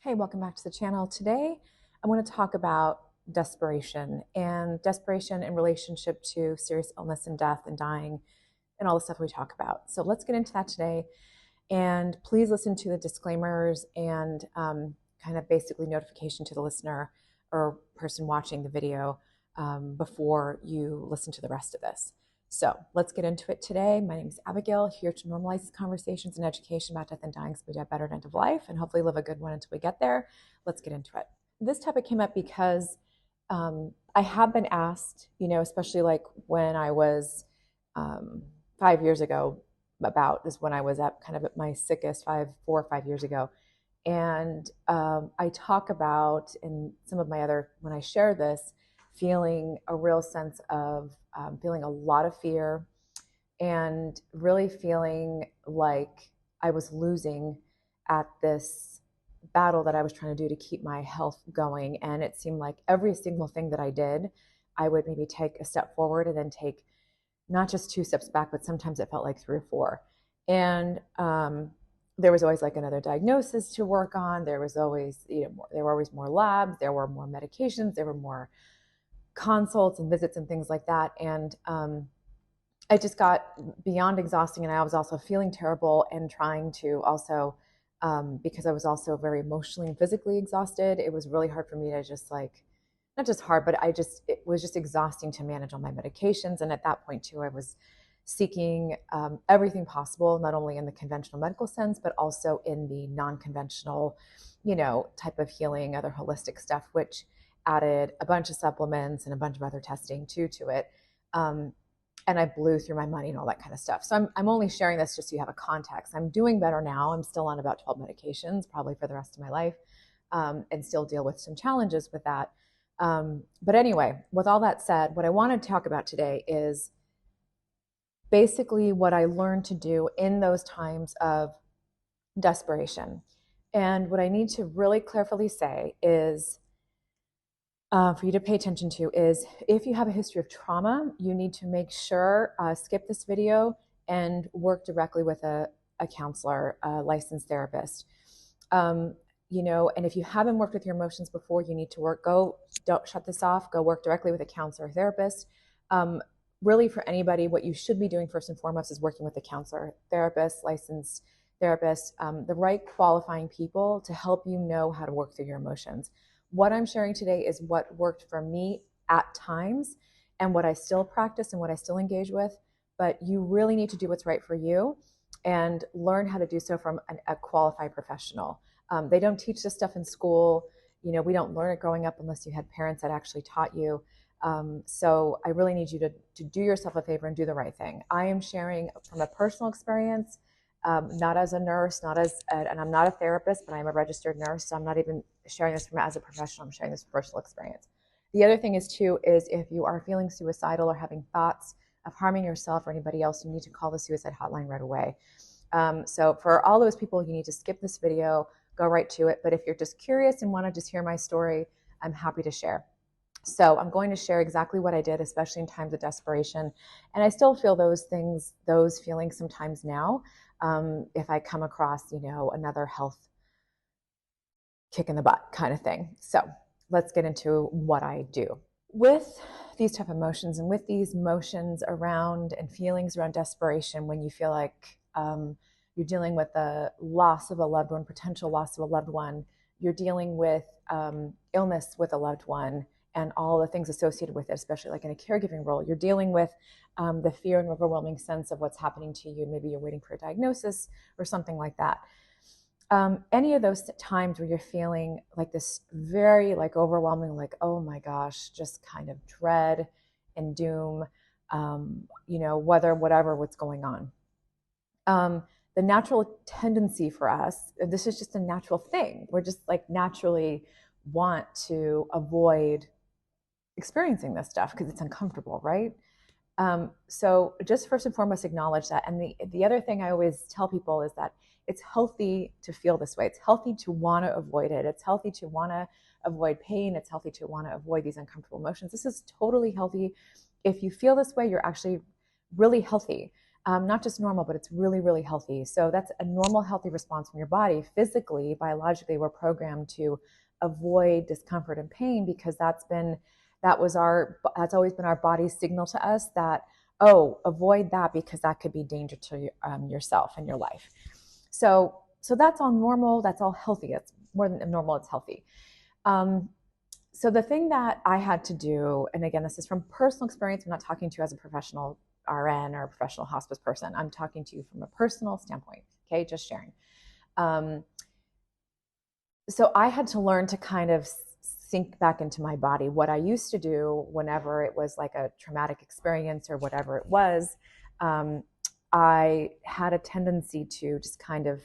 Hey, welcome back to the channel. Today, I want to talk about desperation in relationship to serious illness and death and dying and all the stuff we talk about. So let's get into that today. And please listen to the disclaimers and kind of basically notification to the listener or person watching the video before you listen to the rest of this. So let's get into it today. My name is Abigail, here to normalize these conversations and education about death and dying so we get a better end of life and hopefully live a good one until we get there. Let's get into it. This topic came up because I have been asked, especially like when I was 5 years ago, about is when I was at kind of at my sickest 4 or 5 years ago. And I talk about in some of my other, when I share this, feeling a real sense of feeling a lot of fear and really feeling like I was losing at this battle that I was trying to do to keep my health going. And it seemed like every single thing that I did, I would maybe take a step forward and then take not just two steps back, but sometimes it felt like three or four. And there was always like another diagnosis to work on. There was always, there were always more labs, there were more medications, there were more consults and visits and things like that. And I just got beyond exhausting, and I was also feeling terrible and trying to also, because I was also very emotionally and physically exhausted. It was really hard for me to just like, not just hard, but it was just exhausting to manage all my medications. And at that point too, I was seeking everything possible, not only in the conventional medical sense, but also in the non-conventional, type of healing, other holistic stuff, which added a bunch of supplements and a bunch of other testing too to it. And I blew through my money and all that kind of stuff. So I'm only sharing this just so you have a context. I'm doing better now. I'm still on about 12 medications, probably for the rest of my life, and still deal with some challenges with that. But anyway, with all that said, what I want to talk about today is basically what I learned to do in those times of desperation. And what I need to really carefully say is, for you to pay attention to is if you have a history of trauma, you need to make sure, skip this video and work directly with a counselor, a licensed therapist. And if you haven't worked with your emotions before, you need to don't shut this off, go work directly with a counselor or therapist. Really, for anybody, what you should be doing first and foremost is working with a counselor, therapist, licensed therapist, the right qualifying people to help you know how to work through your emotions. What I'm sharing today is what worked for me at times and what I still practice and what I still engage with, but you really need to do what's right for you and learn how to do so from a qualified professional. They don't teach this stuff in school. We don't learn it growing up unless you had parents that actually taught you. So I really need you to do yourself a favor and do the right thing. I am sharing from a personal experience, not as a nurse, and I'm not a therapist, but I'm a registered nurse. So I'm not even sharing this as a professional. I'm sharing this personal experience. The other thing is if you are feeling suicidal or having thoughts of harming yourself or anybody else, you need to call the suicide hotline right away. So for all those people, you need to skip this video, go right to it. But if you're just curious and want to just hear my story, I'm happy to share. So I'm going to share exactly what I did, especially in times of desperation. And I still feel those feelings sometimes now, if I come across, another health kick in the butt kind of thing. So let's get into what I do. With these type of emotions and with these emotions around and feelings around desperation, when you feel like you're dealing with the loss of a loved one, potential loss of a loved one, you're dealing with illness with a loved one, and all the things associated with it, especially like in a caregiving role, you're dealing with the fear and overwhelming sense of what's happening to you. Maybe you're waiting for a diagnosis or something like that. Any of those times where you're feeling like this very like overwhelming, like, oh my gosh, just kind of dread and doom, what's going on. The natural tendency for us, this is just a natural thing. We're just like naturally want to avoid experiencing this stuff because it's uncomfortable, right? So just first and foremost, acknowledge that. And the other thing I always tell people is that it's healthy to feel this way. It's healthy to want to avoid it. It's healthy to want to avoid pain. It's healthy to want to avoid these uncomfortable emotions. This is totally healthy. If you feel this way, you're actually really healthy. Not just normal, but it's really, really healthy. So that's a normal, healthy response from your body. Physically, biologically, we're programmed to avoid discomfort and pain because that's always been our body's signal to us that, oh, avoid that because that could be danger to yourself and your life. So that's all normal. That's all healthy. It's more than normal. It's healthy. Um, so the thing that I had to do, and again, this is from personal experience. I'm not talking to you as a professional RN or a professional hospice person. I'm talking to you from a personal standpoint. Okay, just sharing. Um, so I had to learn to kind of sink back into my body. What I used to do whenever it was like a traumatic experience or whatever it was, I had a tendency to just kind of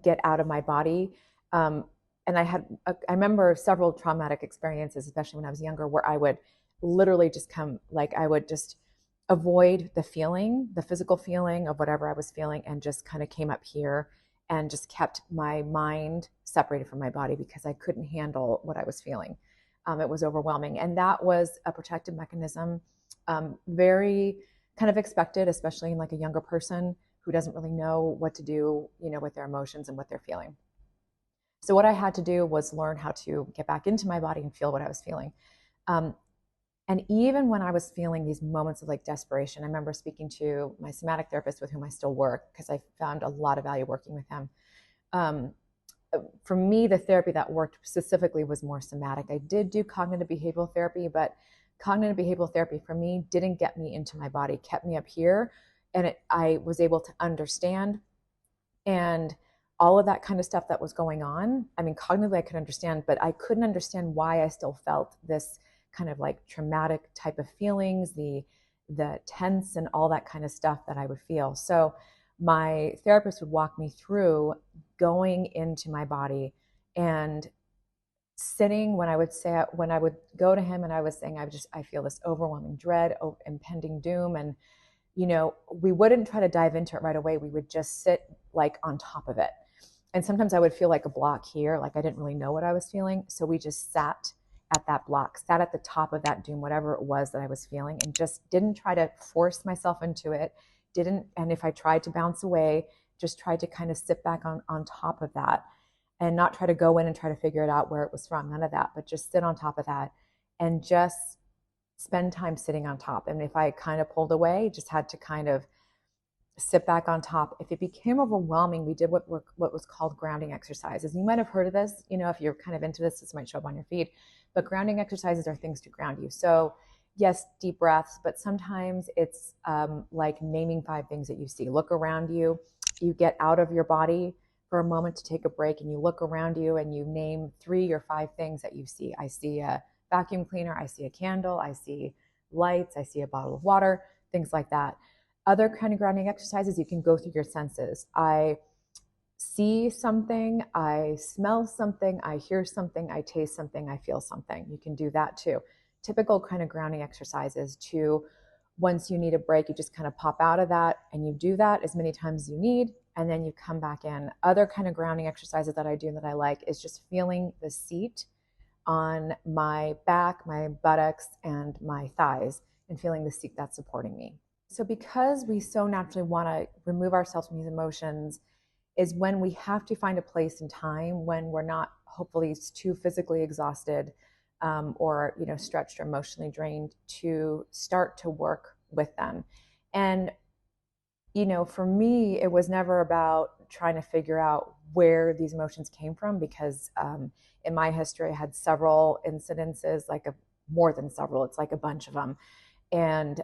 get out of my body. And I remember several traumatic experiences, especially when I was younger, where I would literally just I would just avoid the feeling, the physical feeling of whatever I was feeling, and just kind of came up here and just kept my mind separated from my body because I couldn't handle what I was feeling. It was overwhelming. And that was a protective mechanism, very kind of expected, especially in like a younger person who doesn't really know what to do, with their emotions and what they're feeling. So what I had to do was learn how to get back into my body and feel what I was feeling. Um, and even when I was feeling these moments of like desperation, I remember speaking to my somatic therapist with whom I still work because I found a lot of value working with him. Um, for me, the therapy that worked specifically was more somatic. I did do cognitive behavioral therapy, but cognitive behavioral therapy for me didn't get me into my body, kept me up here. And I was able to understand and all of that kind of stuff that was going on. I mean, cognitively I could understand, but I couldn't understand why I still felt this kind of like traumatic type of feelings, the tense and all that kind of stuff that I would feel. So my therapist would walk me through going into my body and sitting when I would go to him and I was saying, I feel this overwhelming dread, impending doom. And we wouldn't try to dive into it right away. We would just sit like on top of it. And sometimes I would feel like a block here, like I didn't really know what I was feeling. So we just sat at that block, sat at the top of that doom, whatever it was that I was feeling, and just didn't try to force myself into it. And if I tried to bounce away, just tried to kind of sit back on top of that and not try to go in and try to figure it out where it was from, none of that, but just sit on top of that and just spend time sitting on top. And if I kind of pulled away, just had to kind of sit back on top. If it became overwhelming, we did what was called grounding exercises. You might have heard of this, if you're kind of into this might show up on your feed, but grounding exercises are things to ground you. So yes, deep breaths, but sometimes it's like naming 5 things that you see. Look around you, you get out of your body for a moment to take a break and you look around you and you name 3 or 5 things that you see. I see a vacuum cleaner, I see a candle, I see lights, I see a bottle of water, things like that. Other kind of grounding exercises, you can go through your senses. I see something, I smell something, I hear something, I taste something, I feel something. You can do that too. Typical kind of grounding exercises to, once you need a break, you just kind of pop out of that and you do that as many times as you need, and then you come back in. Other kind of grounding exercises that I do that I like is just feeling the seat on my back, my buttocks, and my thighs, and feeling the seat that's supporting me. So because we so naturally want to remove ourselves from these emotions is when we have to find a place and time when we're not hopefully too physically exhausted or stretched or emotionally drained to start to work with them. And for me, it was never about trying to figure out where these emotions came from because in my history, I had several incidences, more than several, it's like a bunch of them. And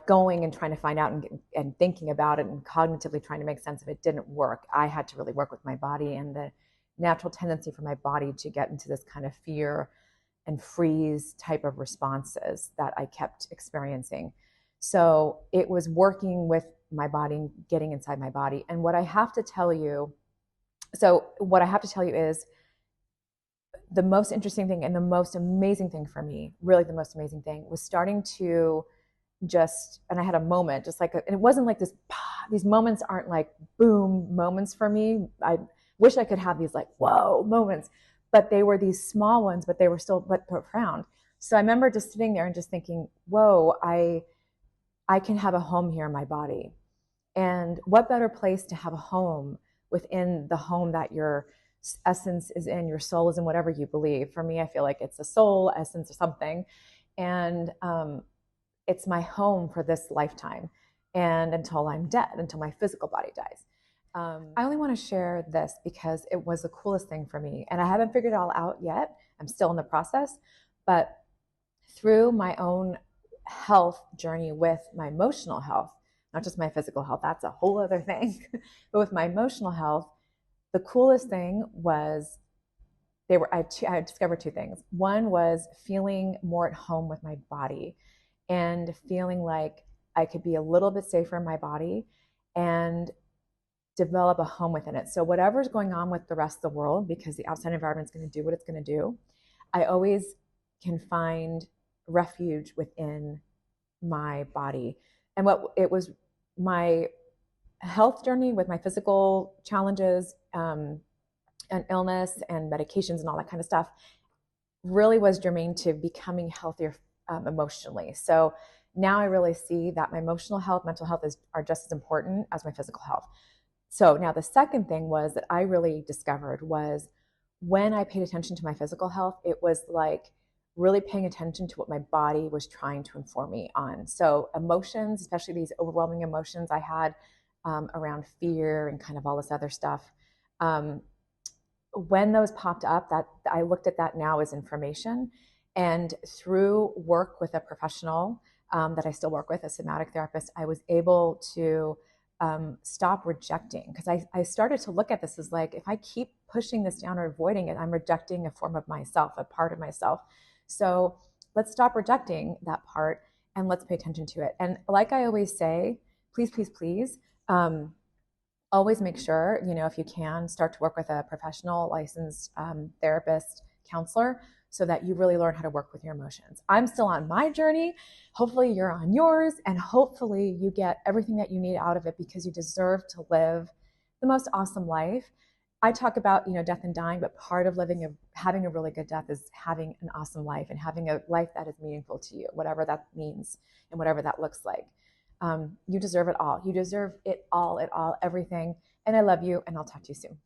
going and trying to find out and thinking about it and cognitively trying to make sense of it didn't work. I had to really work with my body and the natural tendency for my body to get into this kind of fear and freeze type of responses that I kept experiencing. So it was working with my body, getting inside my body. And what I have to tell you is the most interesting thing and the most amazing thing for me, really the most amazing thing, was starting to and I had a moment, and it wasn't like this, these moments aren't like boom moments for me. I wish I could have these like, whoa moments, but they were these small ones, but they were still but profound. So I remember just sitting there and just thinking, whoa, I can have a home here in my body. And what better place to have a home within the home that your essence is in, your soul is in, whatever you believe. For me, I feel like it's a soul essence or something. And it's my home for this lifetime and until I'm dead, until my physical body dies. I only want to share this because it was the coolest thing for me. And I haven't figured it all out yet. I'm still in the process. But through my own health journey with my emotional health, not just my physical health, that's a whole other thing, but with my emotional health, the coolest thing was I discovered two things. One was feeling more at home with my body and feeling like I could be a little bit safer in my body and develop a home within it. So whatever's going on with the rest of the world, because the outside environment is going to do what it's going to do, I always can find refuge within my body. And what it was, my health journey with my physical challenges and illness and medications and all that kind of stuff really was germane to becoming healthier emotionally. So now I really see that my emotional health, mental health are just as important as my physical health. So now the second thing was that I really discovered was when I paid attention to my physical health, it was like really paying attention to what my body was trying to inform me on. So emotions, especially these overwhelming emotions I had around fear and kind of all this other stuff, when those popped up, that I looked at that now as information. And through work with a professional that I still work with, a somatic therapist, I was able to stop rejecting, because I started to look at this as like, if I keep pushing this down or avoiding it, I'm rejecting a form of myself, a part of myself. So let's stop rejecting that part and let's pay attention to it. And like I always say, please, please, please, always make sure, if you can, start to work with a professional licensed therapist, counselor, so that you really learn how to work with your emotions. I'm still on my journey. Hopefully you're on yours, and hopefully you get everything that you need out of it, because you deserve to live the most awesome life. I talk about, death and dying, but part of having a really good death is having an awesome life and having a life that is meaningful to you, whatever that means and whatever that looks like. You deserve it all. You deserve it all, everything. And I love you, and I'll talk to you soon.